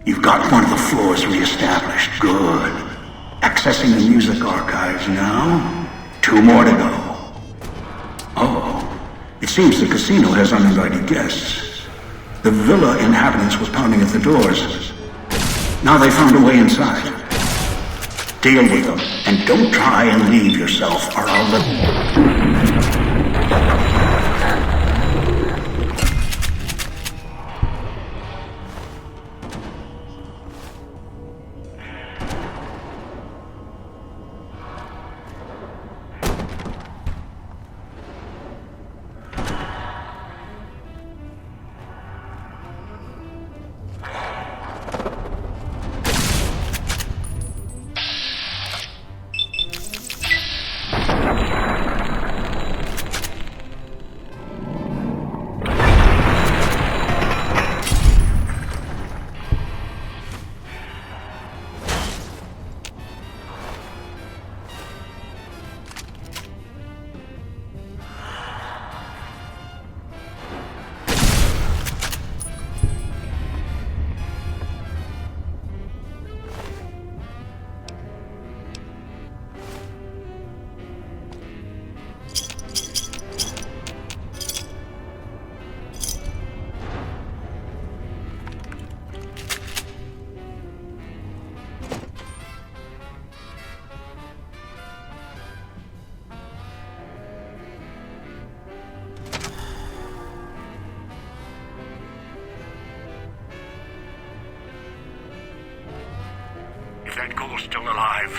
You've got one of the floors reestablished. Good. Accessing the music archives now. 2 more to go. Oh, it seems the casino has uninvited guests. The villa inhabitants were pounding at the doors. Now they found a way inside. Deal with them, and don't try and leave yourself, or I'll let... If that ghoul's still alive,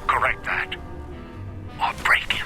correct that. Or break him.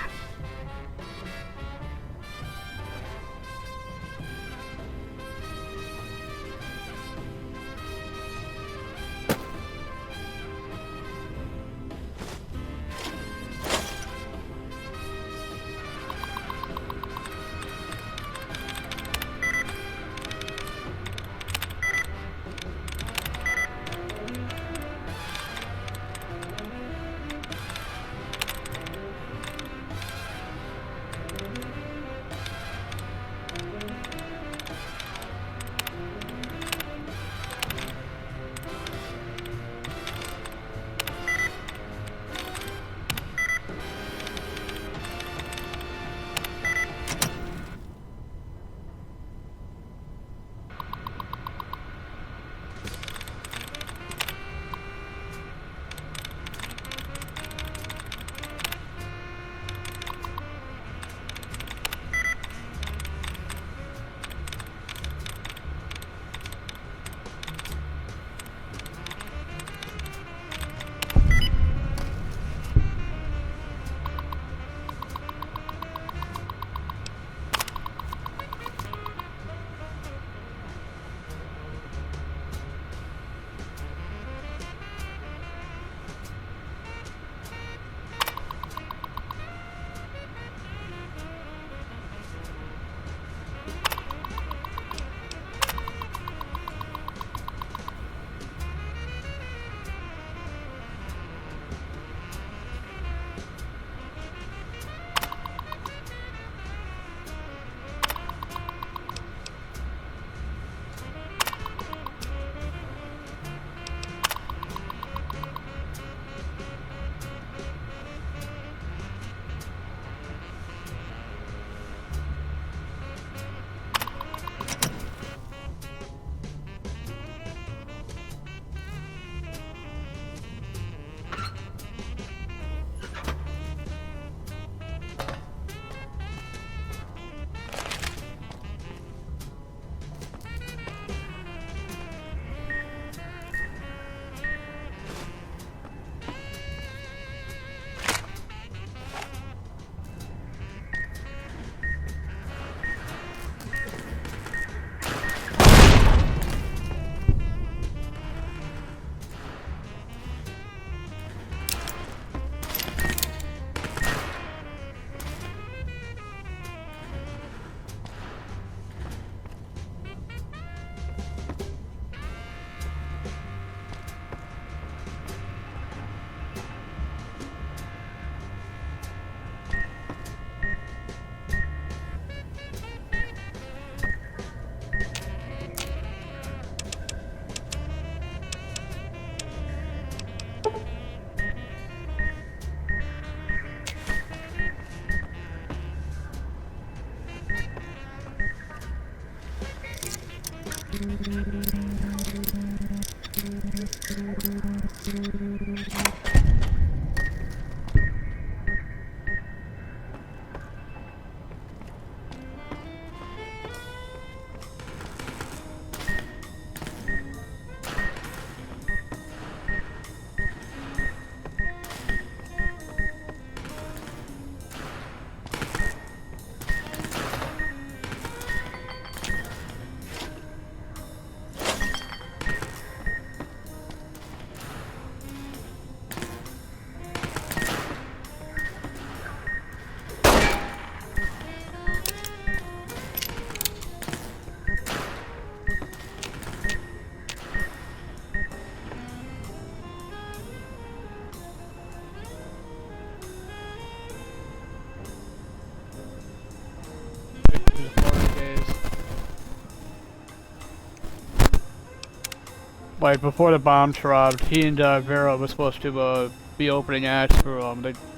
Like, before the bomb dropped, he and Vera was supposed to be opening acts for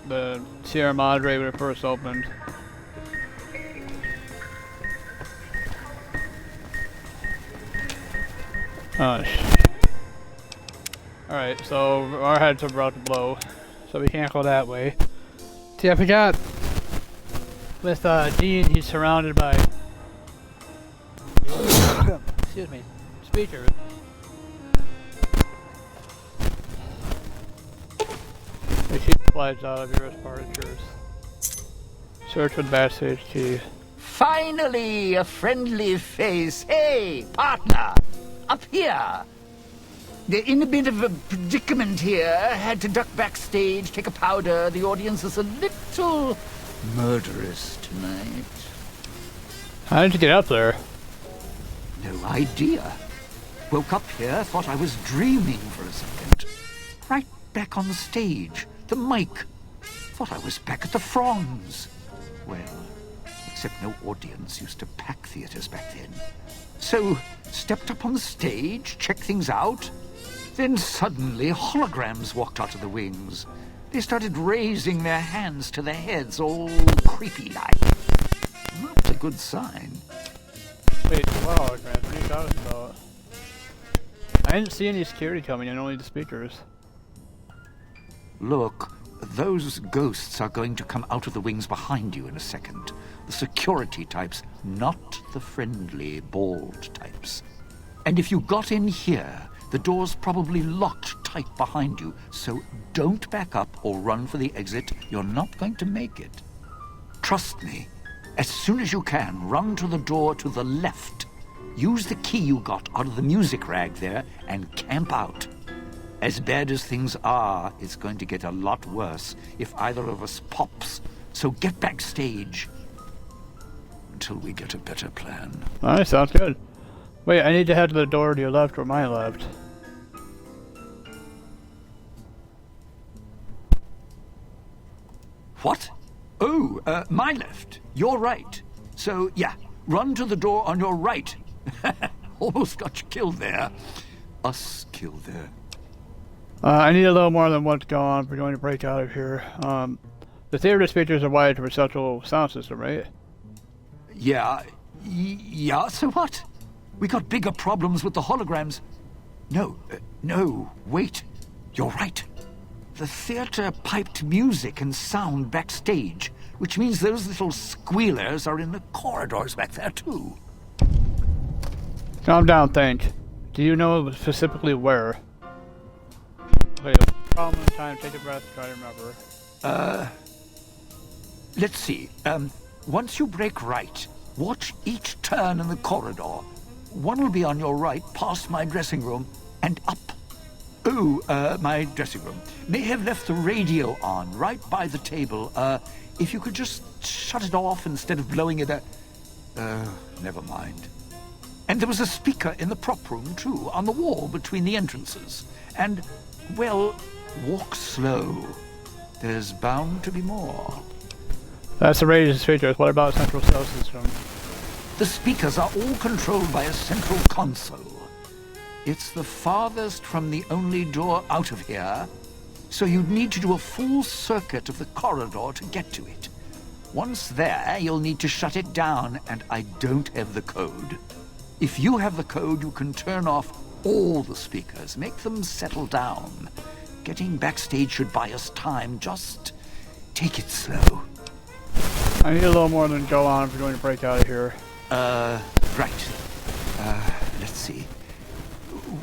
the Sierra Madre when it first opened. Oh, alright, so our heads are about to blow, so we can't go that way. See, I forgot, with Dean, he's surrounded by excuse me, speakers. They shoot slides out of Vera's partitures. Search with backstage key. Finally, a friendly face. Hey, partner, up here. They're in a bit of a predicament here. Had to duck backstage, take a powder. The audience is a little murderous tonight. How did you get up there? No idea. Woke up here, thought I was dreaming for a second. Right back on the stage, the mic. Thought I was back at the Fronds. Well, except no audience used to pack theaters back then. So, stepped up on the stage, checked things out. Then suddenly, holograms walked out of the wings. They started raising their hands to their heads, all creepy-like. Not a good sign. Wait, what holograms? What are you talking about? I didn't see any security coming in, only the speakers. Look, those ghosts are going to come out of the wings behind you in a second. The security types, not the friendly, bald types. And if you got in here, the door's probably locked tight behind you, so don't back up or run for the exit. You're not going to make it. Trust me, as soon as you can, run to the door to the left. Use the key you got out of the music rag there and camp out. As bad as things are, it's going to get a lot worse if either of us pops. So get backstage until we get a better plan. Alright, sounds good. Wait, I need to head to the door to your left or my left. What? Oh, my left. Your right. So, yeah, run to the door on your right. Almost got you killed there. Us killed there. I need a little more than what's going on if we're going to break out of here. The theater speakers are wired to a central sound system, right? Yeah, yeah, so what? We got bigger problems with the holograms. No, wait. You're right. The theater piped music and sound backstage, which means those little squealers are in the corridors back there, too. Calm down, think. Do you know specifically where? Okay, problem in time, take a breath, try to remember. Let's see. Once you break right, watch each turn in the corridor. One will be on your right, past my dressing room, and up. Oh, my dressing room. May have left the radio on, right by the table. If you could just shut it off instead of blowing it at... never mind. And there was a speaker in the prop room, too, on the wall between the entrances. And, well, walk slow. There's bound to be more. That's the radio speakers. What about central cell system? The speakers are all controlled by a central console. It's the farthest from the only door out of here, so you'd need to do a full circuit of the corridor to get to it. Once there, you'll need to shut it down, and I don't have the code. If you have the code, you can turn off all the speakers, make them settle down. Getting backstage should buy us time. Just take it slow. I need a little more than go on if we're going to break out of here. Right. Let's see.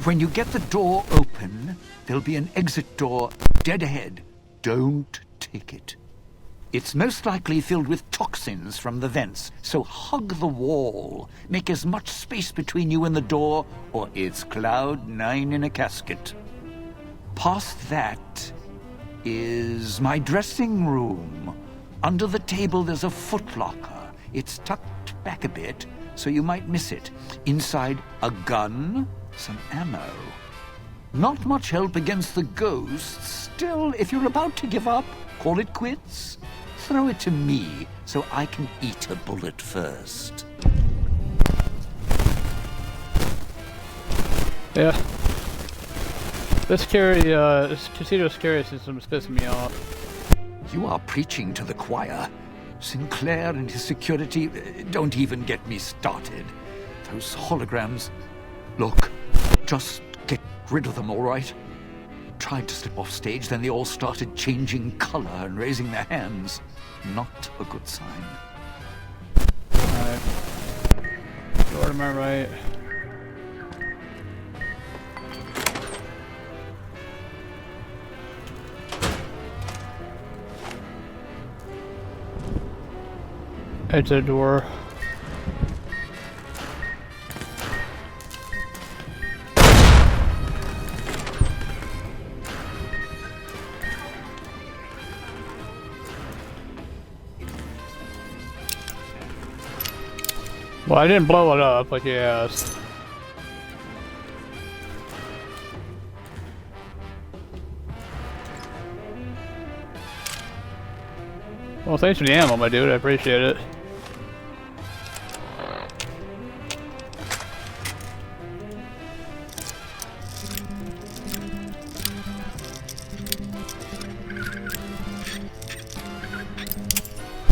When you get the door open, there'll be an exit door dead ahead. Don't take it. It's most likely filled with toxins from the vents, so hug the wall. Make as much space between you and the door, or it's Cloud 9 in a casket. Past that is my dressing room. Under the table there's a footlocker. It's tucked back a bit, so you might miss it. Inside, a gun, some ammo. Not much help against the ghosts. Still, if you're about to give up, call it quits. Throw it to me, so I can eat a bullet first. Yeah. This casino security system is pissing me off. You are preaching to the choir. Sinclair and his security, don't even get me started. Those holograms. Look, just get rid of them, all right? Tried to slip off stage, then they all started changing color and raising their hands. Not a good sign. Alright. Lord, am I right? Exit door. Well, I didn't blow it up, but yes. Well, thanks for the ammo, my dude. I appreciate it.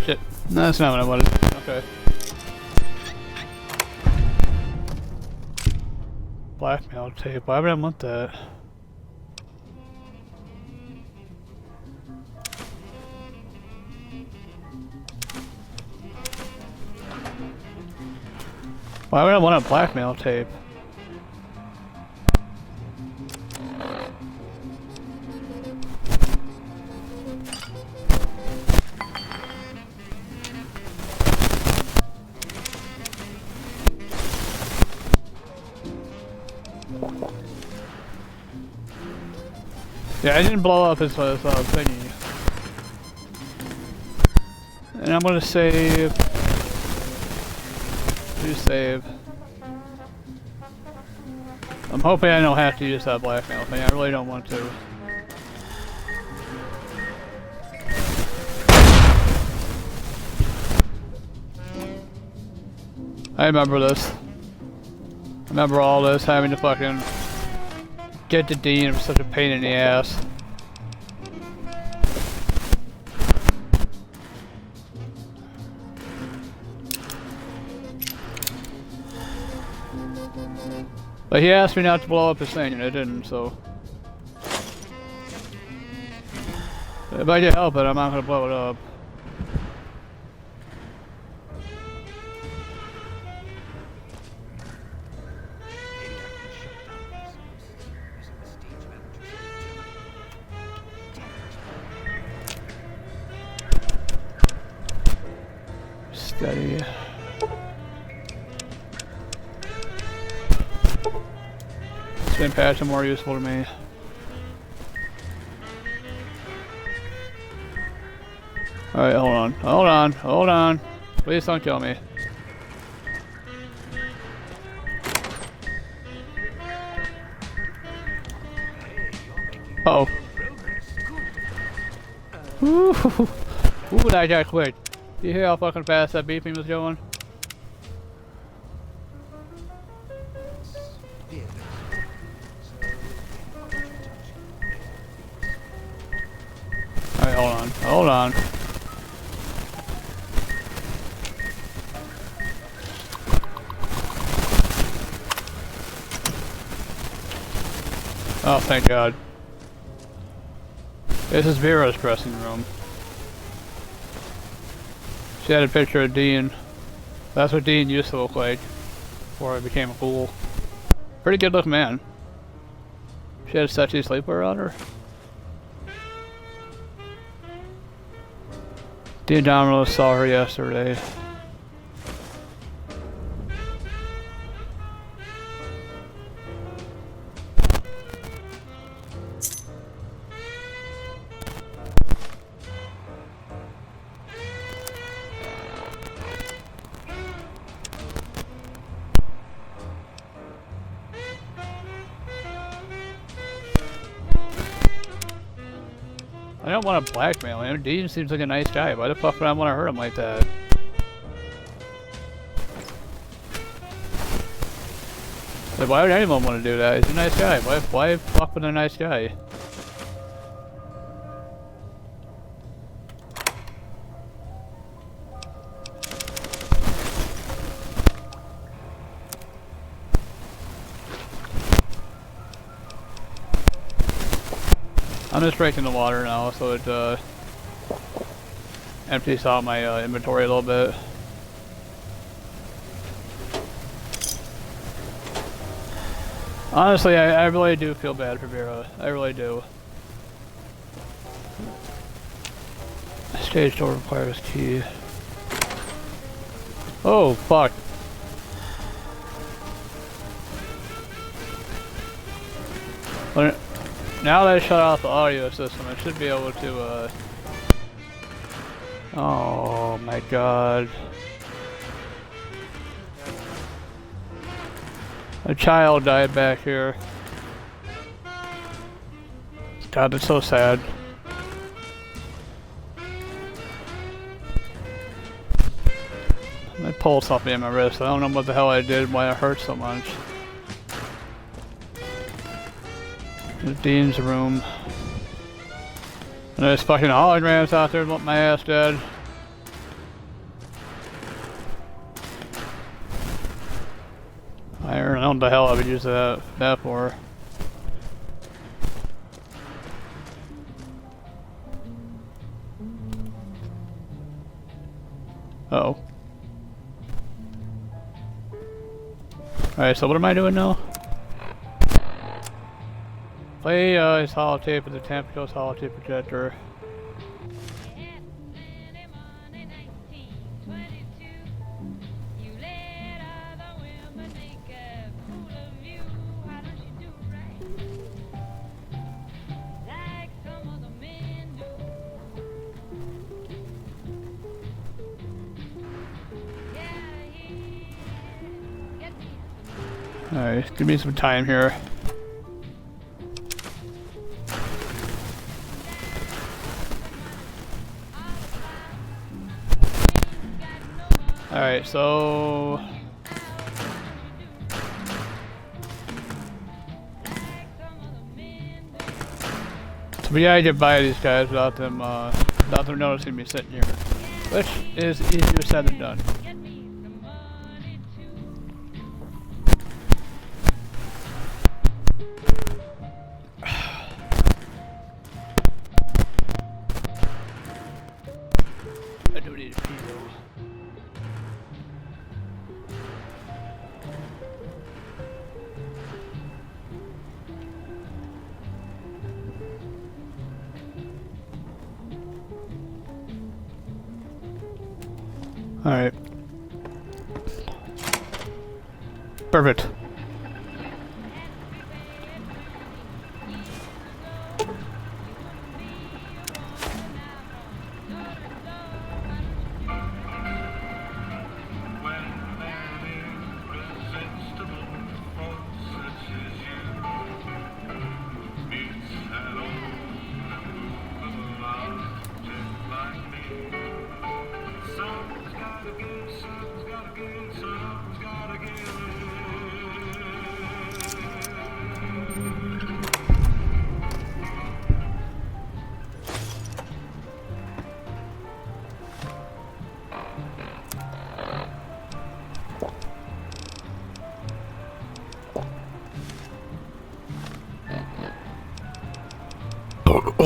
Shit. No, that's not what I wanted. Okay. Blackmail tape. Why would I want that? Why would I want a blackmail tape? Yeah, I didn't blow up his thingy. And I'm gonna save. Do save. I'm hoping I don't have to use that blackmail thing. I really don't want to. I remember this. I remember all this, having to fucking get to Dean. It was such a pain in the ass. But he asked me not to blow up his thing, and I didn't, so. If I can help it, I'm not gonna blow it up. Steady. Spin patch are more useful to me. Alright, hold on. Please don't kill me. Uh-oh. Ooh, that guy quick. Do you hear how fucking fast that beeping was going? Alright, hold on. Oh, thank God. This is Vera's dressing room. She had a picture of Dean. That's what Dean used to look like before he became a fool. Pretty good looking man. She had a sexy sleepwear on her. Dean Domino saw her yesterday. I don't want to blackmail him. Dean seems like a nice guy. Why the fuck would I want to hurt him like that? Like, why would anyone want to do that? He's a nice guy. Why fuck with a nice guy? I'm just breaking the water now, so it empties out my inventory a little bit. Honestly, I really do feel bad for Vera. I really do. Stage door requires key. Oh, fuck. But now that I shut off the audio system, I should be able to, oh my God. A child died back here. God, that's so sad. I pulled something in my wrist. I don't know what the hell I did, why it hurt so much. There's Dean's room. And there's fucking holograms out there that want my ass dead. I don't know what the hell I would use that for. Uh-oh. Alright, so what am I doing now? Play his holotape with the Tampico's holotape projector. Alright, give me some time here. Alright, so... So we gotta get by these guys without them noticing me sitting here. Which is easier said than done. I do need a pee though. Alright. Perfect.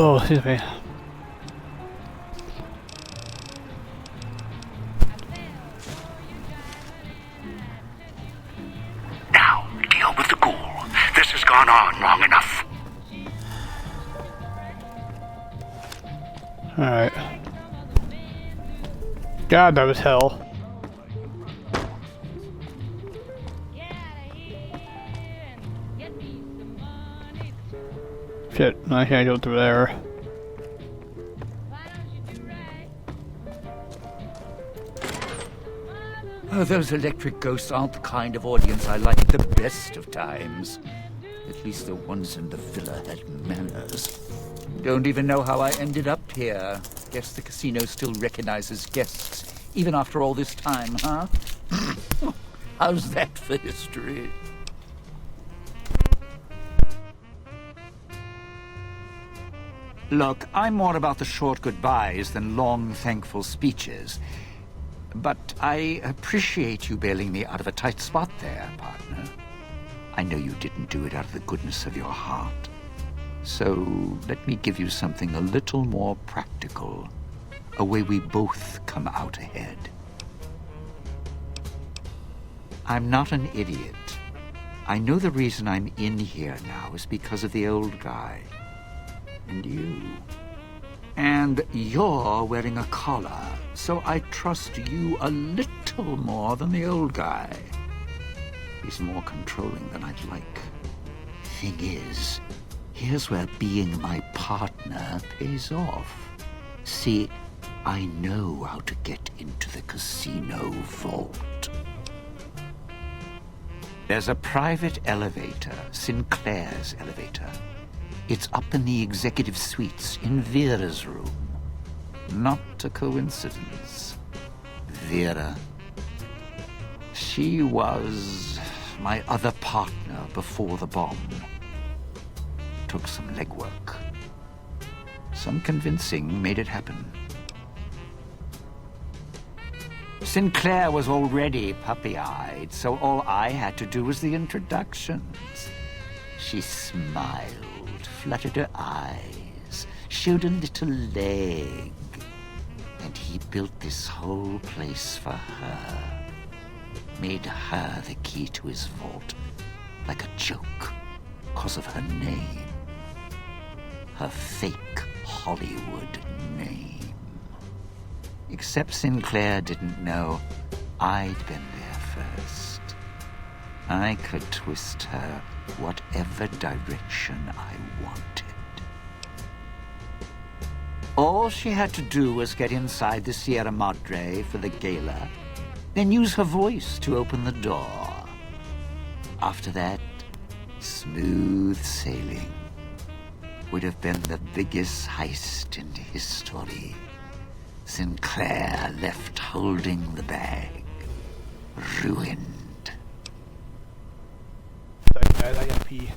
Oh, excuse me. Now, deal with the ghoul. This has gone on long enough. Alright. God, that was hell. Shit, I can't go through there. Oh, those electric ghosts aren't the kind of audience I like at the best of times. At least the ones in the villa had manners. Don't even know how I ended up here. Guess the casino still recognizes guests, even after all this time, huh? How's that for history? Look, I'm more about the short goodbyes than long, thankful speeches. But I appreciate you bailing me out of a tight spot there, partner. I know you didn't do it out of the goodness of your heart. So let me give you something a little more practical. A way we both come out ahead. I'm not an idiot. I know the reason I'm in here now is because of the old guy. And you. And you're wearing a collar, so I trust you a little more than the old guy. He's more controlling than I'd like. Thing is, here's where being my partner pays off. See, I know how to get into the casino vault. There's a private elevator, Sinclair's elevator. It's up in the executive suites in Vera's room. Not a coincidence. Vera. She was my other partner before the bomb. Took some legwork. Some convincing made it happen. Sinclair was already puppy-eyed, so all I had to do was the introductions. She smiled, fluttered her eyes, showed a little leg. And he built this whole place for her. Made her the key to his vault, like a joke, because of her name. Her fake Hollywood name. Except Sinclair didn't know I'd been there first. I could twist her whatever direction I wanted. All she had to do was get inside the Sierra Madre for the gala, then use her voice to open the door. After that, smooth sailing. Would have been the biggest heist in history. Sinclair left holding the bag, ruined. Sorry guys, I gotta pee.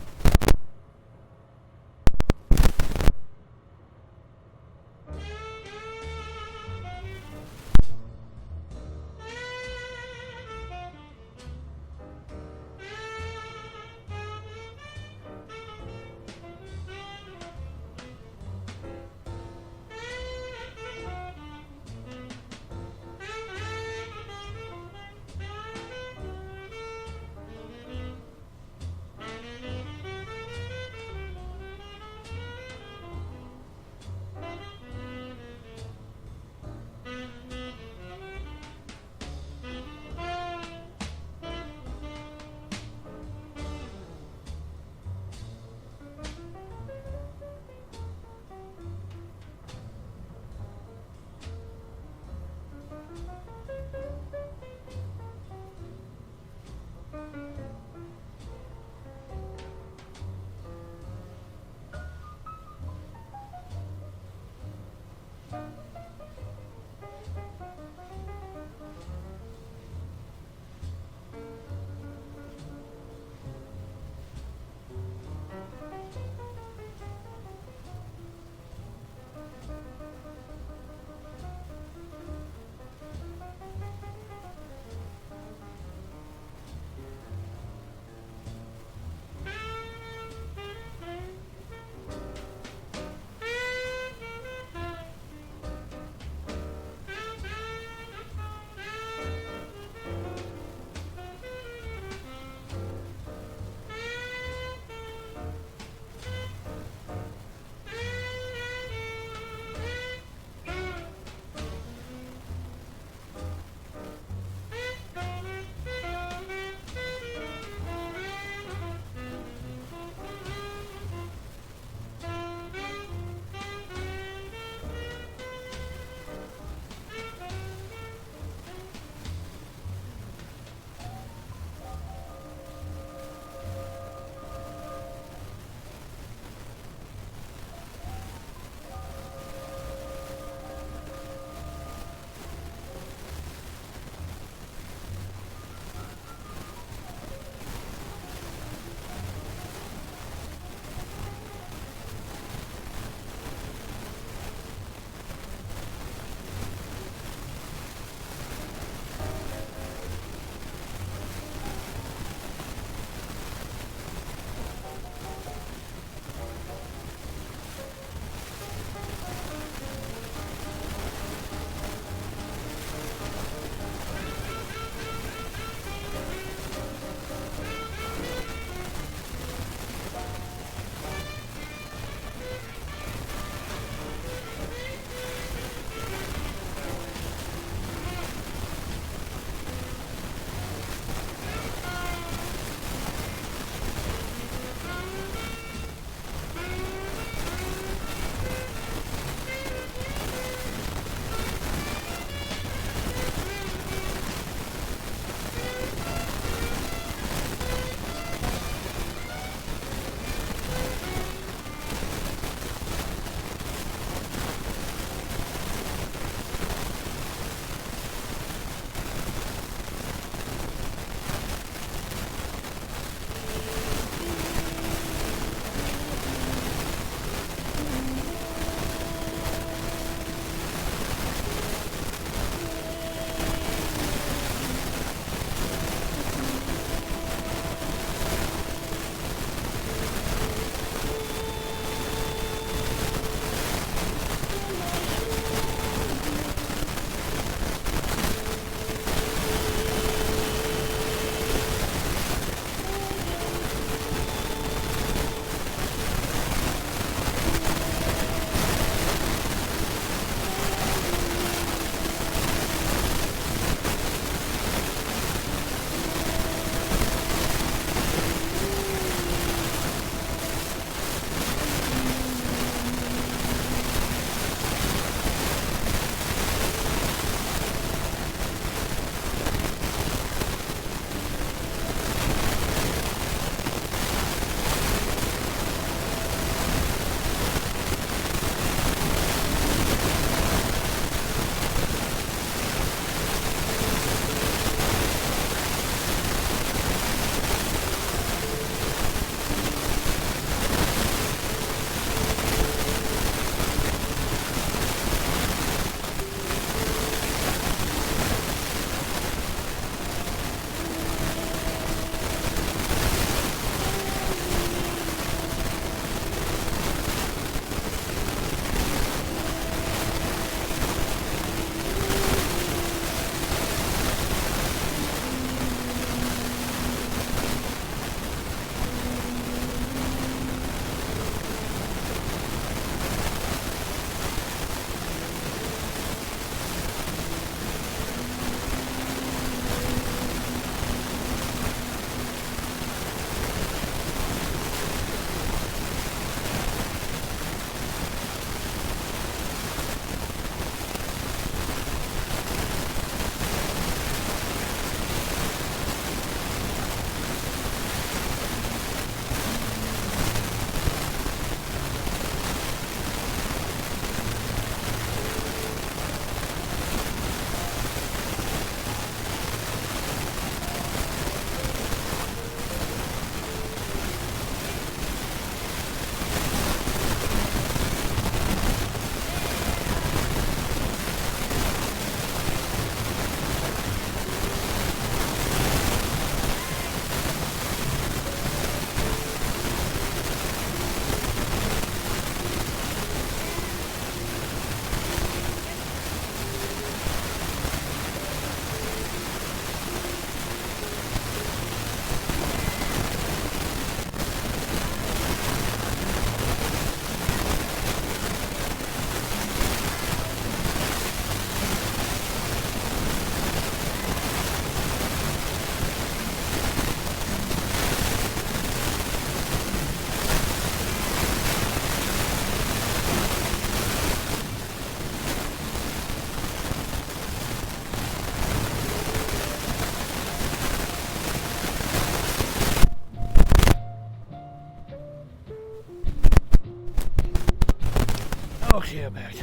Okay, I'm back.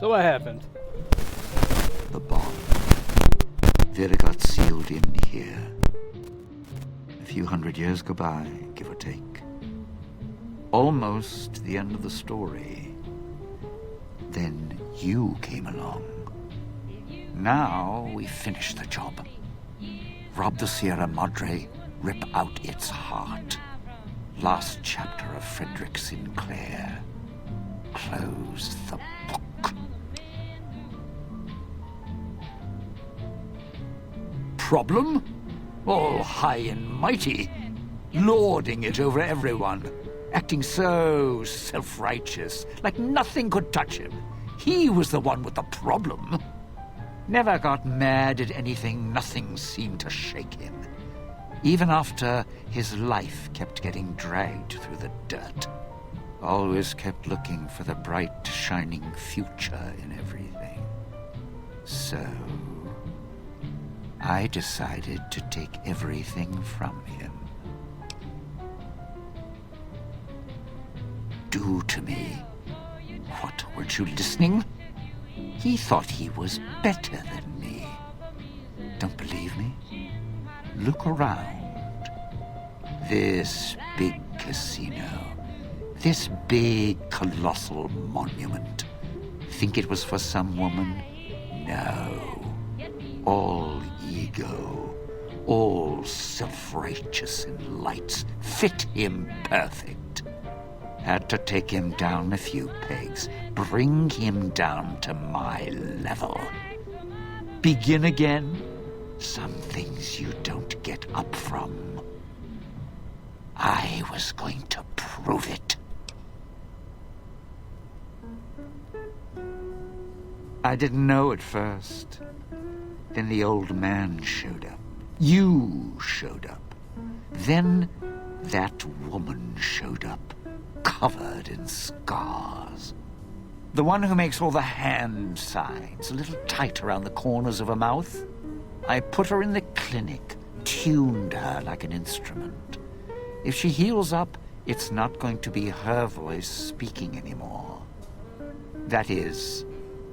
So what happened? The bomb. Vera got sealed in here. A few hundred years go by, give or take. Almost the end of the story. Then you came along. Now we finish the job. Rob the Sierra Madre, rip out its heart. Last chapter of Frederick Sinclair. Close the book. Problem? All high and mighty, lording it over everyone, acting so self-righteous, like nothing could touch him. He was the one with the problem. Never got mad at anything, nothing seemed to shake him. Even after his life kept getting dragged through the dirt. Always kept looking for the bright, shining future in everything. So I decided to take everything from him. Do to me. What, weren't you listening? He thought he was better than me. Don't believe me? Look around. This big casino. This big, colossal monument. Think it was for some woman? No. All ego. All self-righteous and lights. Fit him perfect. Had to take him down a few pegs. Bring him down to my level. Begin again. Some things you don't get up from. I was going to prove it. I didn't know at first. Then the old man showed up. You showed up. Then that woman showed up, covered in scars. The one who makes all the hand signs, a little tight around the corners of her mouth. I put her in the clinic, tuned her like an instrument. If she heals up, it's not going to be her voice speaking anymore. That is,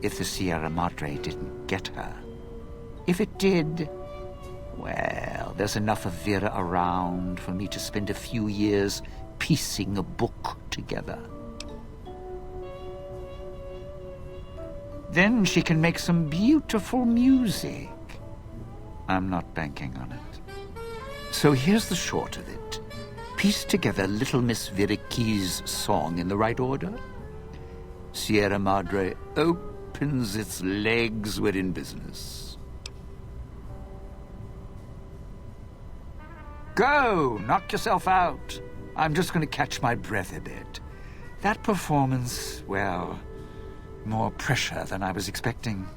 if the Sierra Madre didn't get her. If it did, well, there's enough of Vera around for me to spend a few years piecing a book together. Then she can make some beautiful music. I'm not banking on it. So here's the short of it. Piece together Little Miss Vera Key's song in the right order. Sierra Madre opens its legs, we're in business. Go! Knock yourself out. I'm just going to catch my breath a bit. That performance, well, more pressure than I was expecting.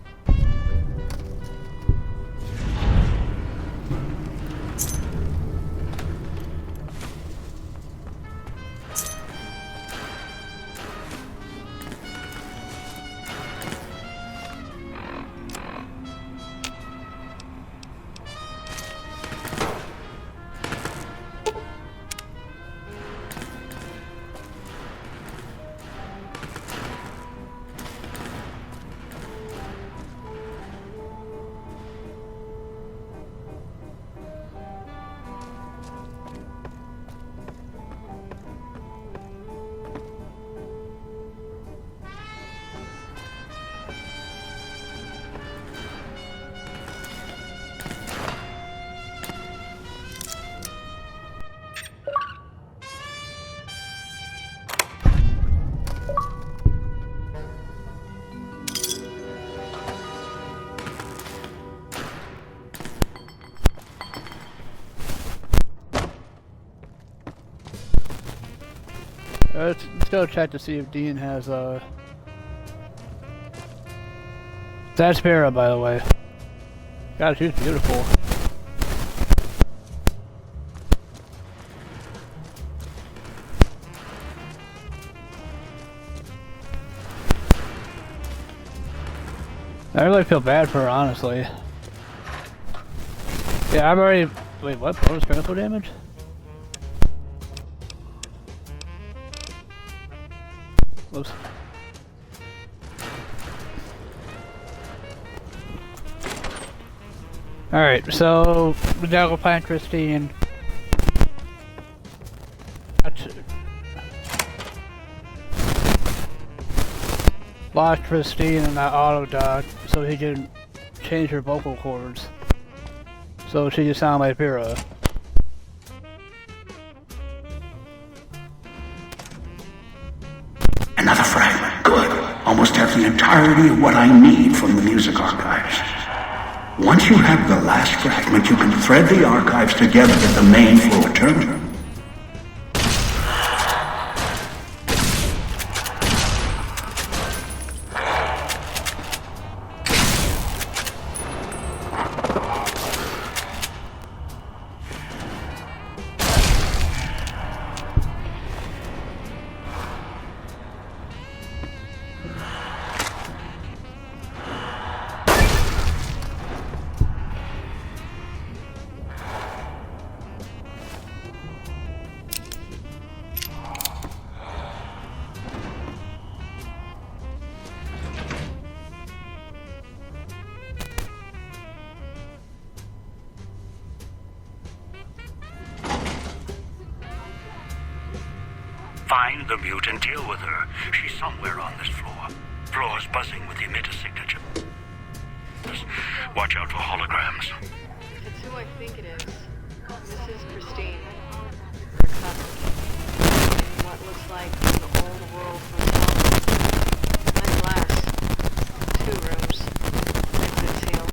Let's go check to see if Dean has That's Vera, by the way. God, she's beautiful. I really feel bad for her, honestly. Yeah, I've already... Wait, what? Bonus critical damage? Whoops. Alright, so we gotta go find Christine. Lost Christine in that auto dock so he can change her vocal cords. So she just sound like Vera. Another fragment. Good. Almost have the entirety of what I need from the music archives. Once you have the last fragment, you can thread the archives together at the main floor terminal. Find the mute and deal with her. She's somewhere on this floor. Floor's buzzing with the emitter signature. Just watch out for holograms. It's who I think it is. This is Christine.